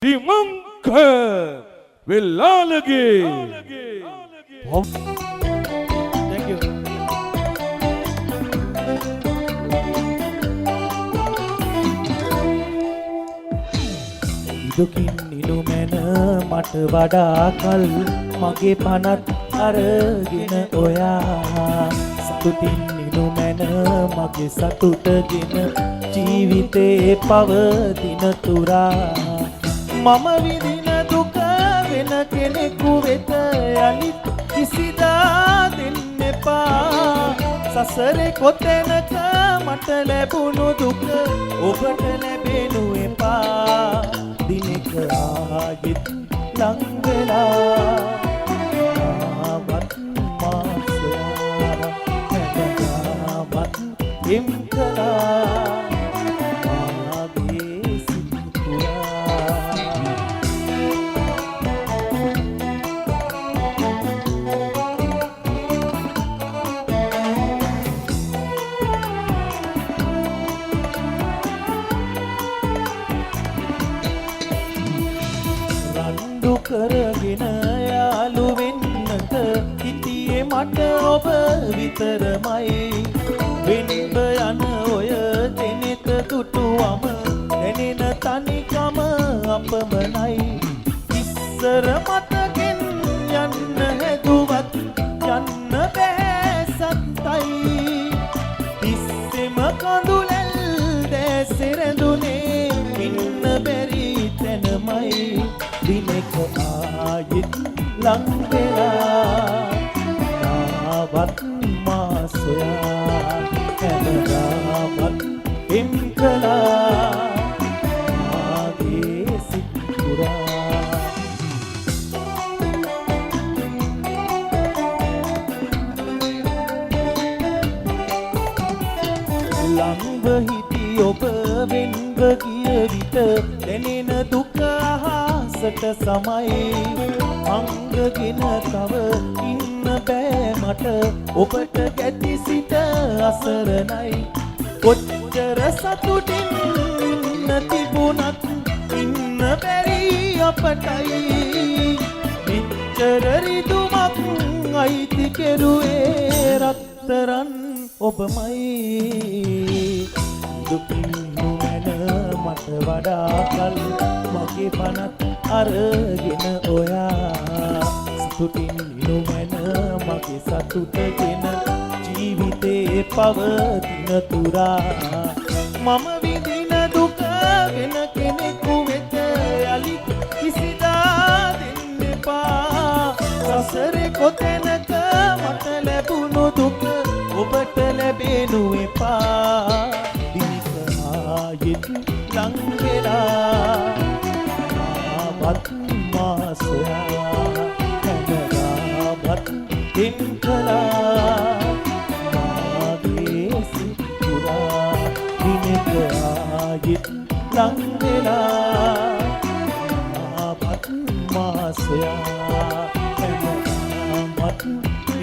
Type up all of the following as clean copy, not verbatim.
Dimangka Velalage. Thank you. දුකින් නිලුමැන මට වඩා කල් මගේ පනත් අරගෙන ඔයා සතුටින් නිලුමැන මගේ සතුටගෙන ජීවිතේ පවතින තුරා මම විඳින දුක වෙන කෙනෙකු වෙත යලිත් කිසිදා දෙන්න එපා සසරේ කොතැනක මට ලැබුණු දුක ඔබට ලැබෙනු එපා දිනක ආයෙත් ලං වෙලා ආවත් මා සොයා හැදගාවත් එම් කළා මාගේ සිත පුරා රණ්ඩු කරගෙන යාළු වෙන්නට හිටියේ මට ඔබ විතරමයි වෙන්බ යන ඔය දෙනෙත දුටුවම දැනෙන තනිකම අපමණයි ඉස්සර මතකෙන් යන්න හැදුවත් යන්න බෑ සත්තයි තිස්සෙම කඳුලැල් දැසිරඳුනේ ඉන්න බැරි තැනමයි දිනක ආයෙත් ලං වෙලා ආවත් මා සොයා හැමදාමත් එම් කළා මාගේ සිත් පුරා ලංව හිටි ඔබ වෙන්ව ගිය විට දැනෙන දුක අහසට සමයි අංගගෙන තව ඉන්න බෑ මට ඔබට ගැති සිට අසරණයි කොච්චර සතුටින් ඉන්න තිබුණත් ඉන්න බැරි අපටයි මෙච්චර රිදුමක් අයිති කෙරුවේ රත්තරන් ඔබමයි දුකින් නොමැන මට වඩා කල් මගේ පනත් අරගෙන ඔයා සතුටින් නොමැන මගේ සතුටගෙන ජීවිතේ පවතින තුරා මම විඳින දුක වෙන කෙනෙකු වෙත යලිත් කිසිදා දෙන්න එපා සසරේ කොතැනක මට ලැබුණු දුක ඔබට ලැබෙනු එපා දිනක ආයෙත් ලං වෙලා ආවත් මා සොයා හැමදාමත් එම් කළා මාගේ සිත් පුරා දිනක ආයෙත් ලං වෙලා ආවත් මා සොයා හැමදාමත්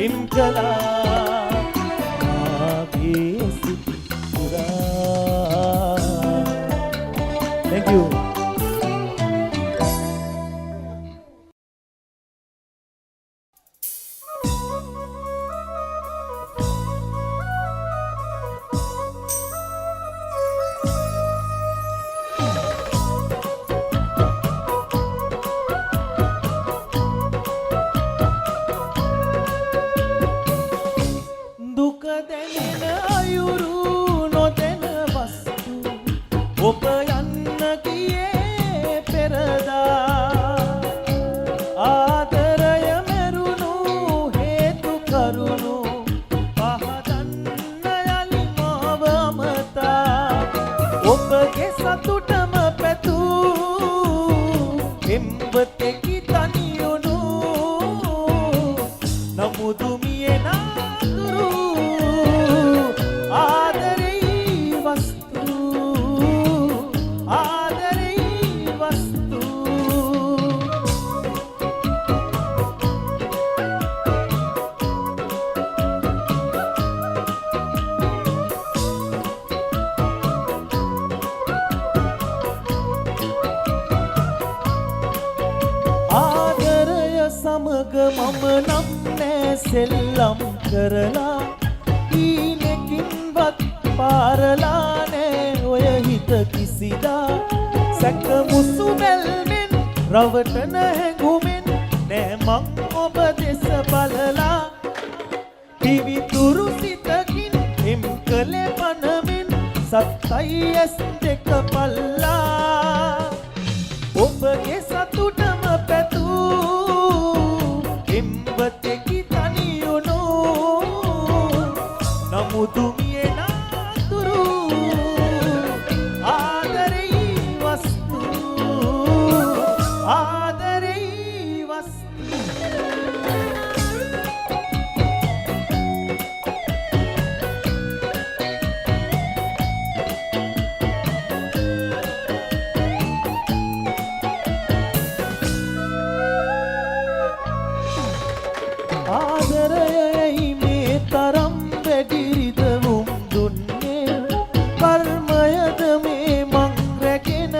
එම් කළා මාගේ සිත් පුරා Thank you. දුක දැනෙන අයුරු නොදැන වස්තු ඔබ යන්න ගියේ පෙරදා ආදරය මෙරුණු හේතු කරුණු පහදන්න යලි මාව අමතා ඔබගේ සතුටම පැතූ එම්බතෙකි තනියුණු නමුදු මියේ නාතුරු ආදරේ වස්තු ආදරය සමග මම නම් නෑ සෙල්ලම් කරලා ඊනකින්වත් පාරලා නෑ ඔය හිත කිසිදා සැක මුසු බැල්මෙන් රවටන හැඟුමෙන් නෑ මං ඔබ දෙස බලලා පිවිතුරු සිතකින් එම් කළේ පනමින් සත්තයි ඇස් දෙක පල්ලා ඔබගේ සතුටම පැතූ එම්බතෙකි තනියුණු නමුදු මියේ නාතුරු ආදරෙයි වස්තු ආදරෙයි වස්තු ආදරයයි මේ තරම් වැඩිරිදවුම් දුන්නේ කර්මයද මේ මං රැගෙන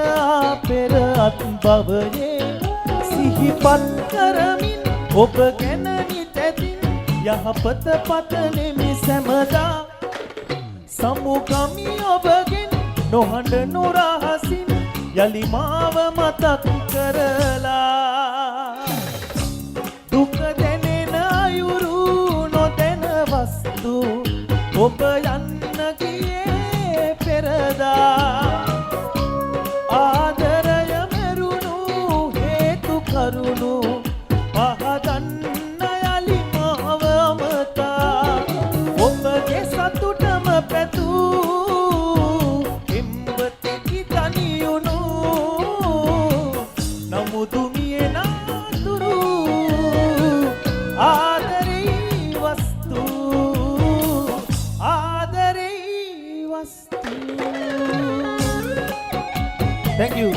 පෙර අත් බවයේ සිහිපත් කරමින් ඔබ ගැන නිතැතින් යහපත පතනෙමි සැමදා සමුගමි ඔබගෙන් නොහඬ නොරහසින් යලි මාව මතක් කරලා දුක ඔබ යන්න ගියේ පෙරදා ආදරය මෙරුණු හේතු කරුණු පහදන්න යලි මාව අමතා ඔබගේ සතුටම පැතූ එම්බතෙකි තනියුණු නමුදු මියේ නාතුරු Thank you.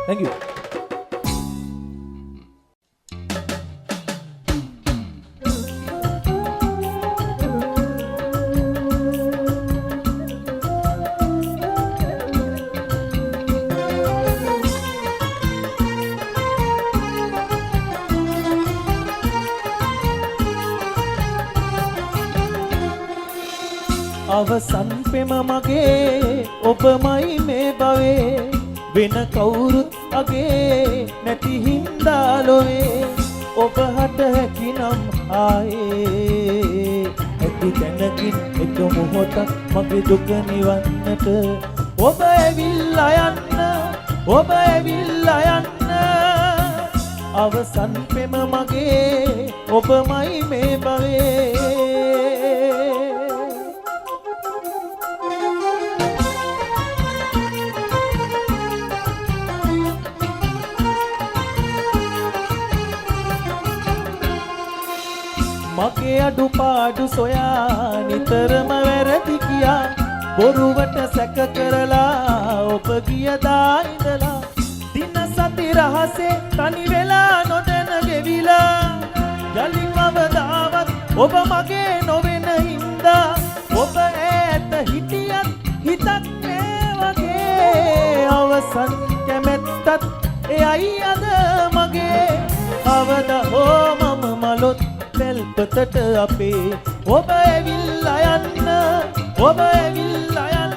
Thank you. අවසන් පෙම මගේ ඔබමයි මේ භවේ වෙන කවුරුත් අගේ නැති හින්දා ලොවේ ඔබ හට හැකිනම් ආයේ ඇති තැනකින් එක මොහොතක් මගේ දුක නිවන්නට ඔබ ඇවිල්ලා යන්න ඔබ ඇවිල්ලා යන්න අවසන් පෙම මගේ ඔබමයි මේ භවේ මගේ අඩුපාඩු සොයා නිතරම වැරදි කියා බොරුවට සැක කරලා ඔබ ගියදා ඉඳලා දින සති රහසේ තනි වෙලා නොදැන ගෙවිලා යලි කවදාවත් ඔබ මගේ නොවෙන හින්දා ඔබ ඈත හිටියත් හිතක් මේ වගේ අවසන් කැමැත්තත් එයයි අද මගේ අවද හෝ මම මලොත් පෙල්පතට අපේ ඔබ ඇවිල්ලා යන්න ඔබ ඇවිල්ලා යන්න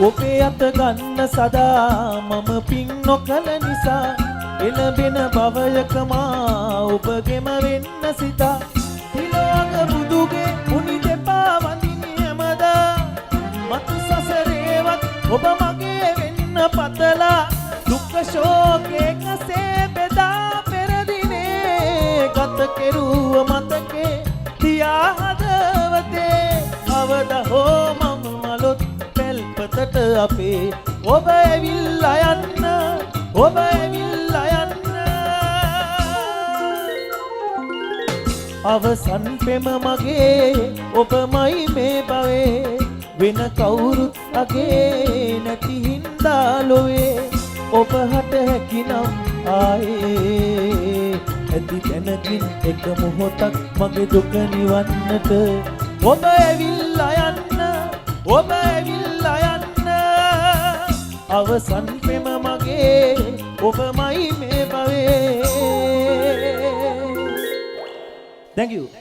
ඔබේ අත ගන්න සදා මම පින් නොකළ නිසා එළඹෙන භවයක මා ඔබගෙම වෙන්න සිතා තිලෝක බුදුගේ මුනි දෙපා වඳින්නේ හැමදා මතු සසරේවත් ඔබ මගේ වෙන්න පතලා දුක් ශෝකේ කසේ බෙදා පෙර දිනේ ගත කෙරුව මතකේ තියා හදවතේ අවද හෝ මම මලොත් පෙල්පතට අපේ ඔබ ඇවිල්ලා යන්න ඔබ ඇවිල්ලා යන්න අවසන් පෙම මගේ ඔබමයි මේ භවයේ වෙන කවුරුත් අගේ නැති හින්දා ලොවේ ඔබ හට හැකිනම් ආයේ ඇති තැනකින් එක මොහොතක් මගේ දුක නිවන්නට ඔබ ඇවිල්ලා යන්න අවසන් පෙම මගේ ඔබමයි මේ භවයේ. Thank you.